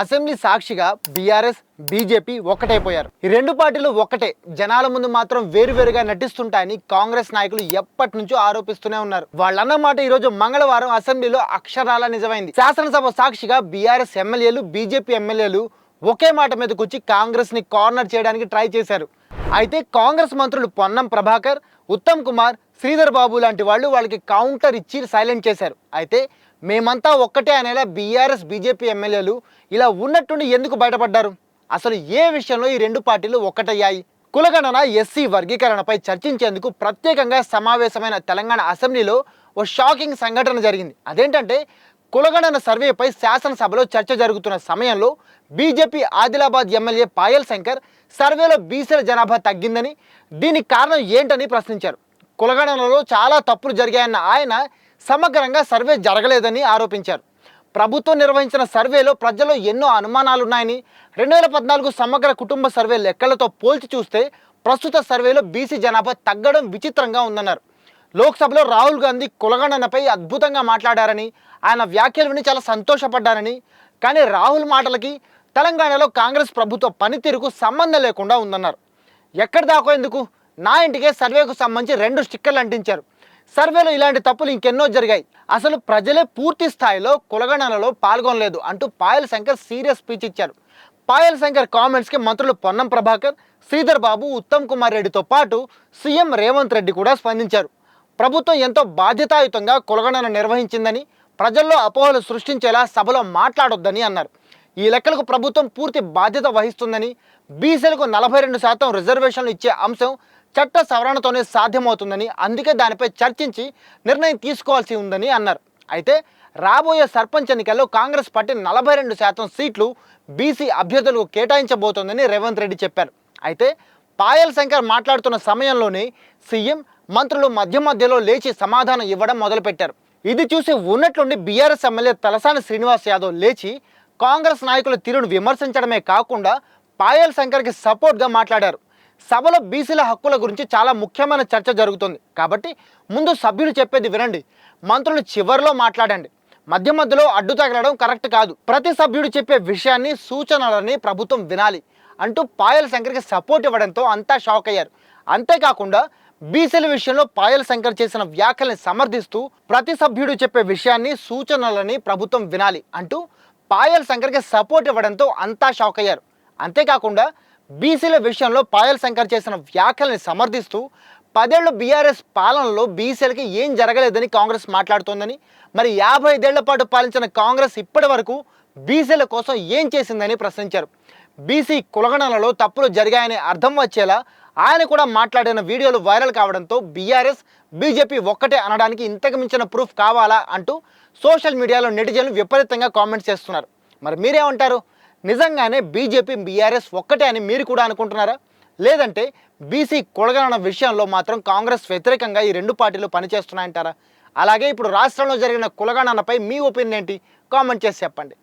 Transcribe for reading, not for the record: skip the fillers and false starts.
Assembly సాక్షిగా BRS BJP ఒక్కటైపోయారు. ఈ రెండు పార్టీలు ఒక్కటే, జనాల ముందు మాత్రం వేరువేరుగా నటిస్తుంటాయని కాంగ్రెస్ నాయకులు ఎప్పటి నుంచో ఆరోపిస్తూనే ఉన్నారు. వాళ్ళన్నమాట ఈరోజు మంగళవారం అసెంబ్లీలో అక్షరాల నిజమైంది. శాసనసభ సాక్షిగా బీఆర్ఎస్ ఎమ్మెల్యేలు బీజేపీ ఎమ్మెల్యేలు ఒకే మాట మీదకి వచ్చి కాంగ్రెస్ ని కార్నర్ చేయడానికి ట్రై చేశారు. అయితే కాంగ్రెస్ మంత్రులు పొన్నం ప్రభాకర్, ఉత్తమ్ కుమార్, శ్రీధర్ బాబు లాంటి వాళ్ళు వాళ్ళకి కౌంటర్ ఇచ్చి సైలెంట్ చేశారు. అయితే మేమంతా ఒక్కటే అనేలా బీఆర్ఎస్ బీజేపీ ఎమ్మెల్యేలు ఇలా ఉన్నట్టుండి ఎందుకు బయటపడ్డారు? అసలు ఏ విషయంలో ఈ రెండు పార్టీలు ఒక్కటయ్యాయి? కులగణన ఎస్సీ వర్గీకరణపై చర్చించేందుకు ప్రత్యేకంగా సమావేశమైన తెలంగాణ అసెంబ్లీలో ఓ షాకింగ్ సంఘటన జరిగింది. అదేంటంటే కులగణన సర్వేపై శాసనసభలో చర్చ జరుగుతున్న సమయంలో బీజేపీ ఆదిలాబాద్ ఎమ్మెల్యే పాయల్ శంకర్ సర్వేలో బీసీల జనాభా తగ్గిందని, దీనికి కారణం ఏంటని ప్రశ్నించారు. కులగణనలో చాలా తప్పులు జరిగాయన్న ఆయన సమగ్రంగా సర్వే జరగలేదని ఆరోపించారు. ప్రభుత్వం నిర్వహించిన సర్వేలో ప్రజల్లో ఎన్నో అనుమానాలున్నాయని, 2014 సమగ్ర కుటుంబ సర్వే లెక్కలతో పోల్చి చూస్తే ప్రస్తుత సర్వేలో బీసీ జనాభా తగ్గడం విచిత్రంగా ఉందన్నారు. లోక్సభలో రాహుల్ గాంధీ కులగణనపై అద్భుతంగా మాట్లాడారని, ఆయన వ్యాఖ్యలు విని చాలా సంతోషపడ్డారని, కానీ రాహుల్ మాటలకి తెలంగాణలో కాంగ్రెస్ ప్రభుత్వ పనితీరుకు సంబంధం లేకుండా ఉందన్నారు. ఎక్కడి దాకా ఎందుకు, నా ఇంటికే సర్వేకు సంబంధించి 2 స్టిక్కర్లు అంటించారు. సర్వేలో ఇలాంటి తప్పులు ఇంకెన్నో జరిగాయి, అసలు ప్రజలే పూర్తి స్థాయిలో కులగణనలో పాల్గొనలేదు అంటూ పాయల్ శంకర్ సీరియస్ స్పీచ్ ఇచ్చారు. పాయల్ శంకర్ కామెంట్స్కి మంత్రులు పొన్నం ప్రభాకర్, శ్రీధర్ బాబు, ఉత్తమ్ కుమార్ రెడ్డితో పాటు సీఎం రేవంత్ రెడ్డి కూడా స్పందించారు. ప్రభుత్వం ఎంతో బాధ్యతాయుతంగా కులగణన నిర్వహించిందని, ప్రజల్లో అపోహలు సృష్టించేలా సభలో మాట్లాడొద్దని అన్నారు. ఈ లెక్కలకు ప్రభుత్వం పూర్తి బాధ్యత వహిస్తుందని, బీసీలకు 42% రిజర్వేషన్లు ఇచ్చే అంశం చట్ట సవరణతోనే సాధ్యమవుతుందని, అందుకే దానిపై చర్చించి నిర్ణయం తీసుకోవాల్సి ఉందని అన్నారు. అయితే రాబోయే సర్పంచ్ ఎన్నికల్లో కాంగ్రెస్ పార్టీ 42% సీట్లు బీసీ అభ్యర్థులకు కేటాయించబోతోందని రేవంత్ రెడ్డి చెప్పారు. అయితే పాయల్ శంకర్ మాట్లాడుతున్న సమయంలోనే సీఎం, మంత్రులు మధ్యలో లేచి సమాధానం ఇవ్వడం మొదలుపెట్టారు. ఇది చూసి ఉన్నట్లుండి బీఆర్ఎస్ ఎమ్మెల్యే తలసాని శ్రీనివాస్ యాదవ్ లేచి కాంగ్రెస్ నాయకుల తీరును విమర్శించడమే కాకుండా పాయల్ శంకర్కి సపోర్ట్గా మాట్లాడారు. సభలో బీసీల హక్కుల గురించి చాలా ముఖ్యమైన చర్చ జరుగుతుంది కాబట్టి ముందు సభ్యులు చెప్పేది వినండి, మంత్రులు చివరిలో మాట్లాడండి, మధ్యలో అడ్డు తగలడం కరెక్ట్ కాదు, ప్రతి సభ్యుడు చెప్పే విషయాన్ని, సూచనలని ప్రభుత్వం వినాలి అంటూ పాయల్ శంకర్కి సపోర్ట్ ఇవ్వడంతో అంతా షాక్ అయ్యారు. అంతేకాకుండా బీసీల విషయంలో పాయల్ శంకర్ చేసిన వ్యాఖ్యల్ని సమర్థిస్తూ ప్రతి సభ్యుడు చెప్పే విషయాన్ని, సూచనలని ప్రభుత్వం వినాలి అంటూ పాయల్ శంకర్కి సపోర్ట్ ఇవ్వడంతో అంతా షాక్ అయ్యారు. అంతేకాకుండా బీసీల విషయంలో పాయల్ శంకర్ చేసిన వ్యాఖ్యల్ని సమర్థిస్తూ 10 ఏళ్ల బీఆర్ఎస్ పాలనలో బీసీలకి ఏం జరగలేదని కాంగ్రెస్ మాట్లాడుతోందని, మరి 55 ఏళ్ల పాటు పాలించిన కాంగ్రెస్ ఇప్పటి వరకు బీసీల కోసం ఏం చేసిందని ప్రశ్నించారు. బీసీ కులగణనలో తప్పులు జరిగాయని అర్థం వచ్చేలా ఆయన కూడా మాట్లాడిన వీడియోలు వైరల్ కావడంతో బీఆర్ఎస్ బీజేపీ ఒక్కటే అనడానికి ఇంతకు మించిన ప్రూఫ్ కావాలా అంటూ సోషల్ మీడియాలో నెటిజన్లు విపరీతంగా కామెంట్స్ చేస్తున్నారు. మరి మీరేమంటారు? నిజంగానే బీజేపీ బీఆర్ఎస్ ఒక్కటే అని మీరు కూడా అనుకుంటున్నారా? లేదంటే బీసీ కులగణన విషయంలో మాత్రం కాంగ్రెస్ వ్యతిరేకంగా ఈ రెండు పార్టీలు పనిచేస్తున్నాయంటారా? అలాగే ఇప్పుడు రాష్ట్రంలో జరిగిన కులగణనపై మీ ఒపీనియన్ ఏంటి? కామెంట్ చేసి చెప్పండి.